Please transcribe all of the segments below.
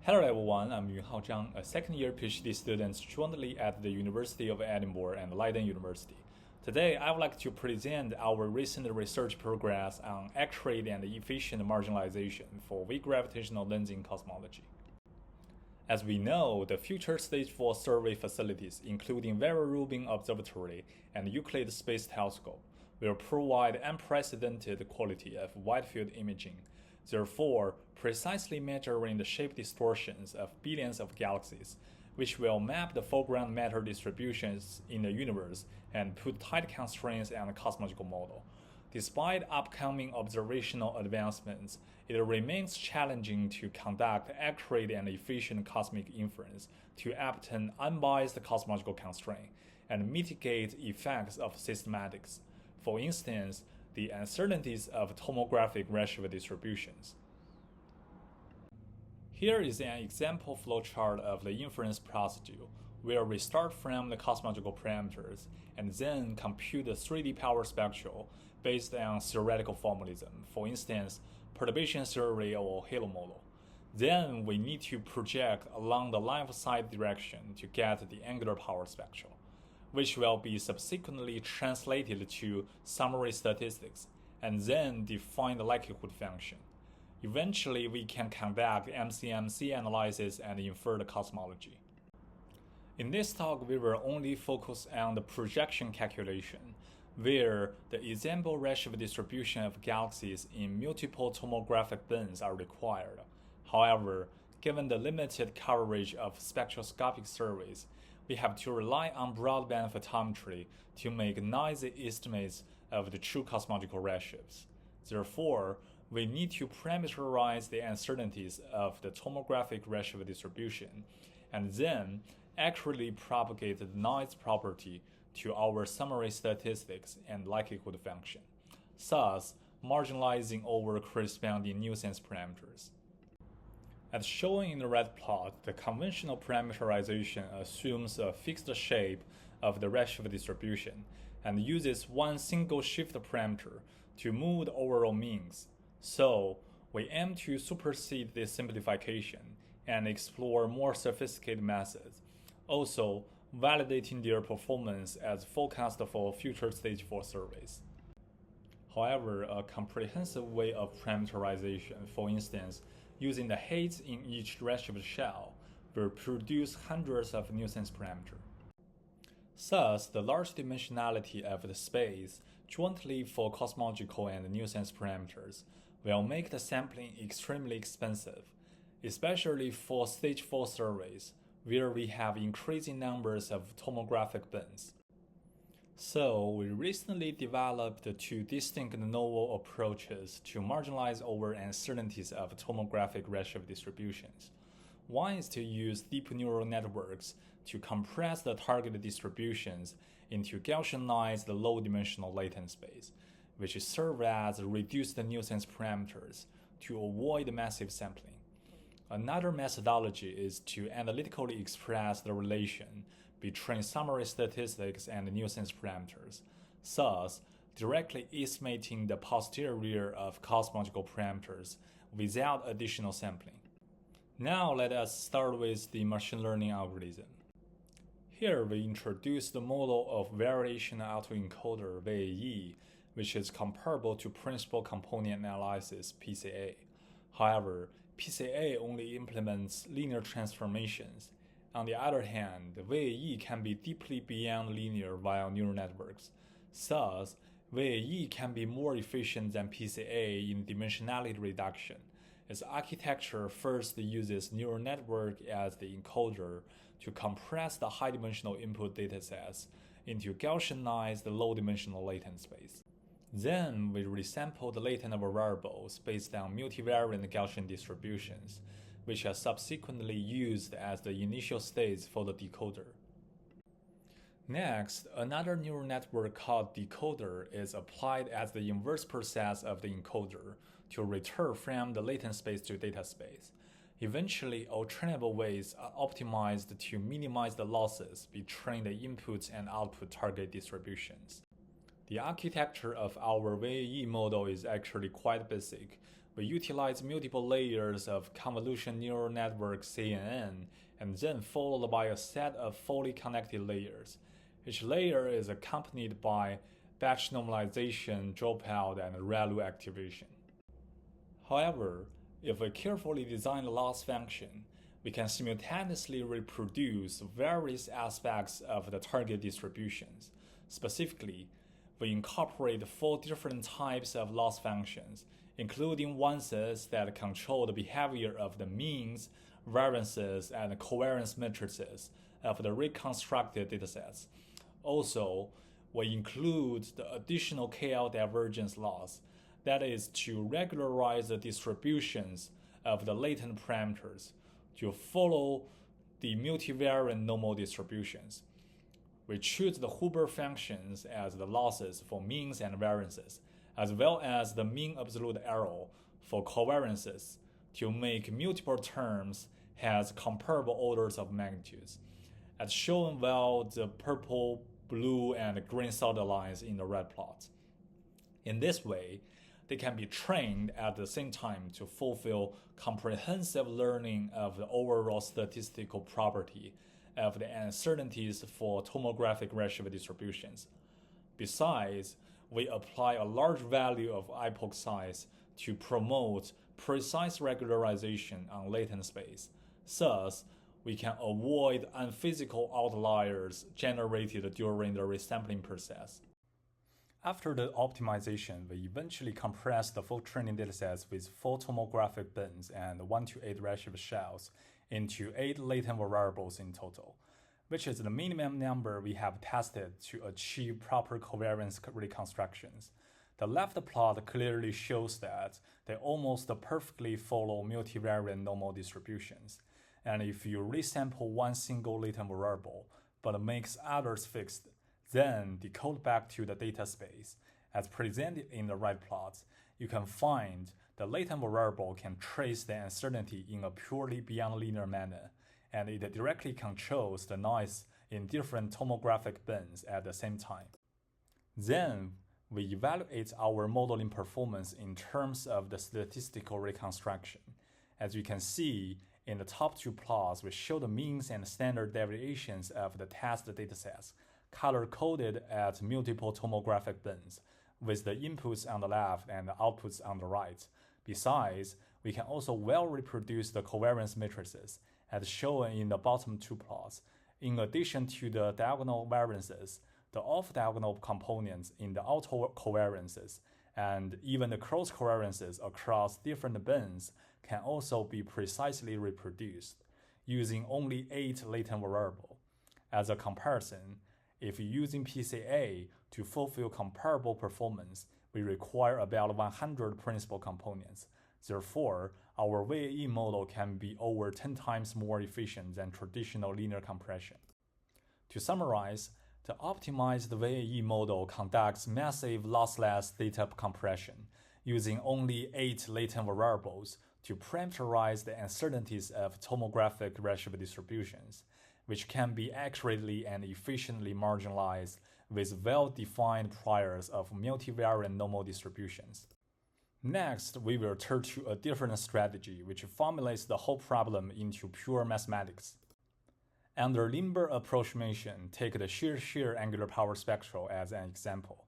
Hello everyone, I'm Yunhao Zhang, a second-year PhD student jointly at the University of Edinburgh and Leiden University. Today, I would like to present our recent research progress on accurate and efficient marginalization for weak gravitational lensing cosmology. As we know, the future Stage 4 survey facilities, including Vera Rubin Observatory and Euclid Space Telescope, will provide unprecedented quality of wide-field imaging. Therefore, precisely measuring the shape distortions of billions of galaxies, which will map the foreground matter distributions in the universe and put tight constraints on the cosmological model. Despite upcoming observational advancements, it remains challenging to conduct accurate and efficient cosmic inference to obtain unbiased cosmological constraint and mitigate effects of systematics. For instance, the uncertainties of tomographic redshift distributions. Here is an example flowchart of the inference procedure, where we start from the cosmological parameters and then compute the 3D power spectral based on theoretical formalism, for instance, perturbation theory or halo model. Then we need to project along the line of sight direction to get the angular power spectral, which will be subsequently translated to summary statistics, and then define the likelihood function. Eventually, we can conduct MCMC analysis and infer the cosmology. In this talk, we will only focus on the projection calculation, where the example redshift distribution of galaxies in multiple tomographic bins are required. However, given the limited coverage of spectroscopic surveys, we have to rely on broadband photometry to make noisy estimates of the true cosmological redshifts. Therefore, we need to parameterize the uncertainties of the tomographic redshift distribution, and then accurately propagate the noise property to our summary statistics and likelihood function, thus marginalizing over corresponding nuisance parameters. As shown in the red plot, the conventional parameterization assumes a fixed shape of the redshift distribution and uses one single shift parameter to move the overall means. So, we aim to supersede this simplification and explore more sophisticated methods, also validating their performance as forecast for future Stage 4 surveys. However, a comprehensive way of parameterization, for instance, using the height in each redshift shell, will produce hundreds of nuisance parameters. Thus, the large dimensionality of the space, jointly for cosmological and nuisance parameters, will make the sampling extremely expensive, especially for Stage 4 surveys, where we have increasing numbers of tomographic bins. So, we recently developed two distinct novel approaches to marginalize over uncertainties of tomographic redshift distributions. One is to use deep neural networks to compress the target distributions into Gaussianized low-dimensional latent space, which serve as reduced nuisance parameters to avoid massive sampling. Another methodology is to analytically express the relation between summary statistics and nuisance parameters, thus directly estimating the posterior of cosmological parameters without additional sampling. Now let us start with the machine learning algorithm. Here we introduce the model of variational auto-encoder VAE, which is comparable to principal component analysis PCA. However, PCA only implements linear transformations. On the other hand, VAE can be deeply beyond linear via neural networks. Thus, VAE can be more efficient than PCA in dimensionality reduction. Its architecture first uses neural network as the encoder to compress the high-dimensional input datasets into Gaussianized low-dimensional latent space. Then we resample the latent variables based on multivariate Gaussian distributions, which are subsequently used as the initial states for the decoder. Next, another neural network called decoder is applied as the inverse process of the encoder to return from the latent space to data space. Eventually, alternate ways are optimized to minimize the losses between the input and output target distributions. The architecture of our VAE model is actually quite basic, we utilize multiple layers of convolution neural network CNN and then followed by a set of fully connected layers. Each layer is accompanied by batch normalization, dropout, and ReLU activation. However, if we carefully design the loss function, we can simultaneously reproduce various aspects of the target distributions. Specifically, we incorporate 4 different types of loss functions, including ones that control the behavior of the means, variances, and covariance matrices of the reconstructed datasets. Also, we include the additional KL divergence loss, that is to regularize the distributions of the latent parameters to follow the multivariate normal distributions. We choose the Huber functions as the losses for means and variances, as well as the mean absolute error for covariances to make multiple terms has comparable orders of magnitudes, as shown via the purple, blue, and green solid lines in the red plot. In this way, they can be trained at the same time to fulfill comprehensive learning of the overall statistical property of the uncertainties for tomographic redshift distributions. Besides, we apply a large value of epoch size to promote precise regularization on latent space. Thus, we can avoid unphysical outliers generated during the resampling process. After the optimization, we eventually compress the full training datasets with 4 tomographic bins and 1 to 8 redshift shells into 8 latent variables in total, which is the minimum number we have tested to achieve proper covariance reconstructions. The left plot clearly shows that they almost perfectly follow multivariate normal distributions, and if you resample one single latent variable but makes others fixed, then decode back to the data space, as presented in the right plots, you can find the latent variable can trace the uncertainty in a purely beyond linear manner, and it directly controls the noise in different tomographic bins at the same time. Then, we evaluate our modeling performance in terms of the statistical reconstruction. As you can see, in the top 2 plots, we show the means and standard deviations of the test datasets, color-coded at multiple tomographic bins, with the inputs on the left and the outputs on the right. Besides, we can also well reproduce the covariance matrices, as shown in the bottom 2 plots. In addition to the diagonal variances, the off-diagonal components in the auto-covariances, and even the cross-covariances across different bins can also be precisely reproduced, using only 8 latent variables. As a comparison, if using PCA to fulfill comparable performance, we require about 100 principal components. Therefore, our VAE model can be over 10 times more efficient than traditional linear compression. To summarize, the optimized VAE model conducts massive lossless data compression, using only 8 latent variables to parameterize the uncertainties of tomographic redshift distributions, which can be accurately and efficiently marginalized with well-defined priors of multivariate normal distributions. Next, we will turn to a different strategy which formulates the whole problem into pure mathematics. Under linear approximation, take the shear angular power spectral as an example.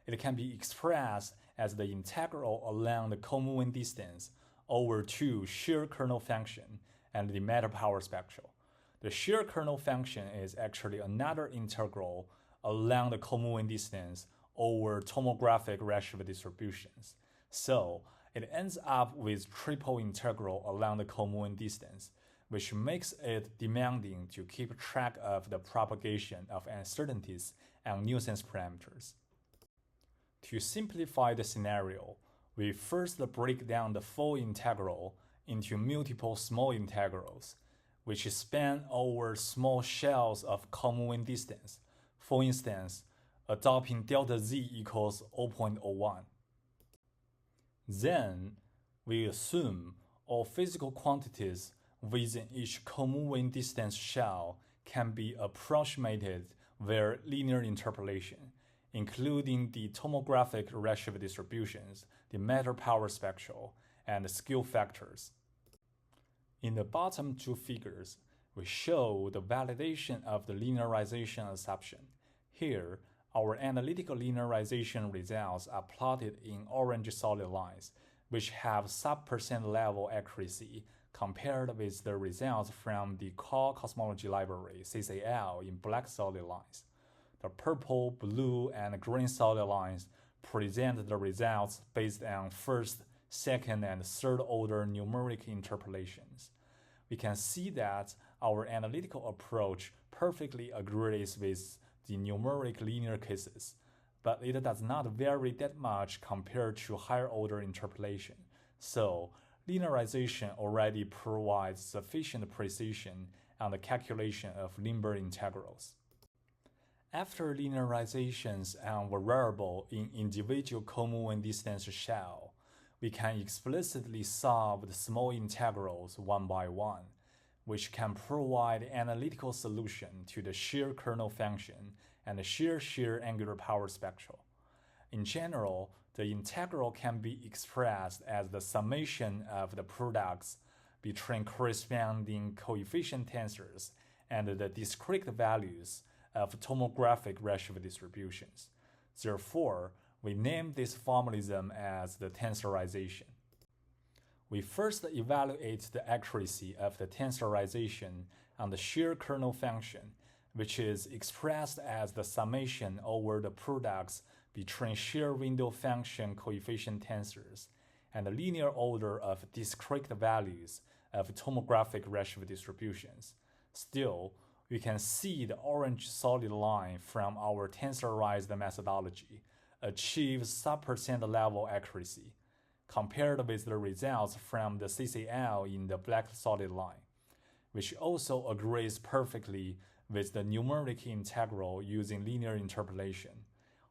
It can be expressed as the integral along the co-moving distance over 2 shear kernel function and the matter power spectral. The shear kernel function is actually another integral along the co-moving distance over tomographic redshift distributions. So, it ends up with triple integral along the co-moving distance, which makes it demanding to keep track of the propagation of uncertainties and nuisance parameters. To simplify the scenario, we first break down the full integral into multiple small integrals, which span over small shells of co-moving distance, for instance, adopting delta z equals 0.01. Then, we assume all physical quantities within each co-moving distance shell can be approximated via linear interpolation, including the tomographic redshift distributions, the matter power spectral, and skew factors. In the bottom two figures, we show the validation of the linearization assumption. Here, our analytical linearization results are plotted in orange solid lines, which have sub-percent level accuracy compared with the results from the core cosmology library CCL in black solid lines. The purple, blue, and green solid lines present the results based on first, second, and third order numeric interpolations. We can see that our analytical approach perfectly agrees with the numeric linear cases, but it does not vary that much compared to higher order interpolation. So, linearization already provides sufficient precision on the calculation of Limburg integrals. After linearizations on variable in individual common distance shell, we can explicitly solve the small integrals one by one, which can provide analytical solution to the shear kernel function and the shear angular power spectral. In general, the integral can be expressed as the summation of the products between corresponding coefficient tensors and the discrete values of tomographic redshift distributions. Therefore, we name this formalism as the tensorization. We first evaluate the accuracy of the tensorization on the shear kernel function, which is expressed as the summation over the products between shear window function coefficient tensors and the linear order of discrete values of tomographic redshift distributions. Still, we can see the orange solid line from our tensorized methodology achieves sub-percent level accuracy, compared with the results from the CCL in the black solid line, which also agrees perfectly with the numeric integral using linear interpolation.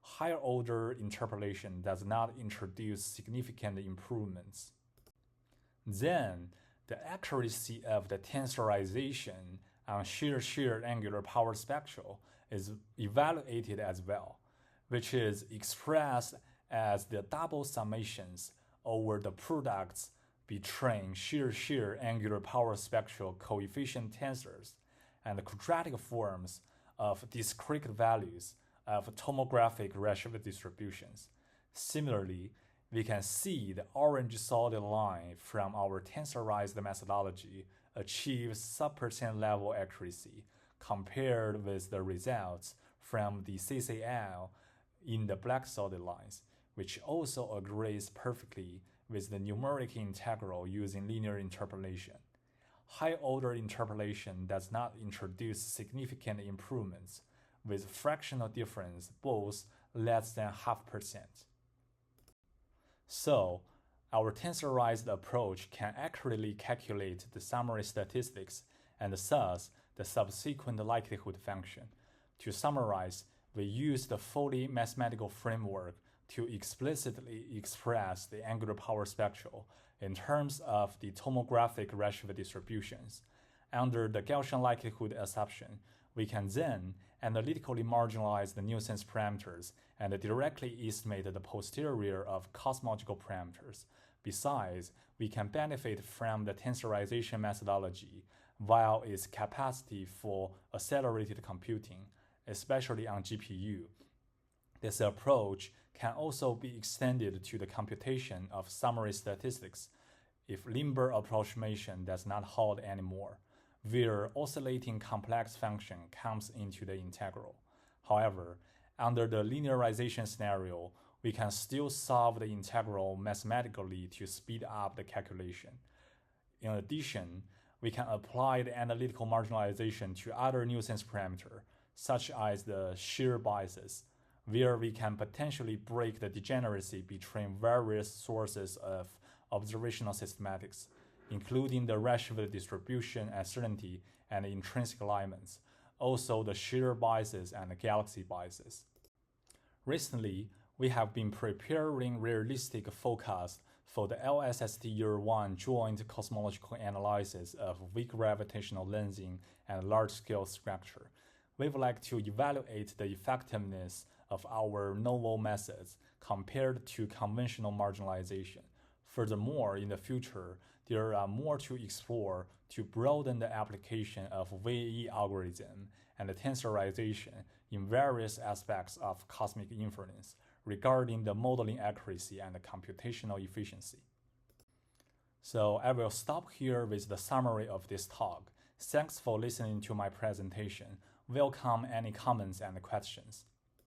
Higher order interpolation does not introduce significant improvements. Then, the accuracy of the tensorization on shear angular power spectral is evaluated as well, which is expressed as the double summations over the products between shear angular power spectral coefficient tensors and the quadratic forms of discrete values of tomographic redshift distributions. Similarly, we can see the orange solid line from our tensorized methodology achieves sub-percent level accuracy compared with the results from the CCL in the black solid lines, which also agrees perfectly with the numeric integral using linear interpolation. High-order interpolation does not introduce significant improvements, with fractional difference both less than 0.5%. So, our tensorized approach can accurately calculate the summary statistics and thus the subsequent likelihood function. To summarize, we use the fully mathematical framework to explicitly express the angular power spectral in terms of the tomographic redshift distributions. Under the Gaussian likelihood assumption, we can then analytically marginalize the nuisance parameters and directly estimate the posterior of cosmological parameters. Besides, we can benefit from the tensorization methodology via its capacity for accelerated computing, especially on GPU. This approach can also be extended to the computation of summary statistics if Limburg approximation does not hold anymore, where oscillating complex function comes into the integral. However, under the linearization scenario, we can still solve the integral mathematically to speed up the calculation. In addition, we can apply the analytical marginalization to other nuisance parameters, such as the shear biases, where we can potentially break the degeneracy between various sources of observational systematics, including the redshift distribution uncertainty and intrinsic alignments, also the shear biases and the galaxy biases. Recently, we have been preparing realistic forecasts for the LSST Year 1 joint cosmological analysis of weak gravitational lensing and large-scale structure. We would like to evaluate the effectiveness of our novel methods compared to conventional marginalization. Furthermore, in the future, there are more to explore to broaden the application of VE algorithm and tensorization in various aspects of cosmic inference regarding the modeling accuracy and the computational efficiency. So I will stop here with the summary of this talk. Thanks for listening to my presentation. Welcome any comments and questions.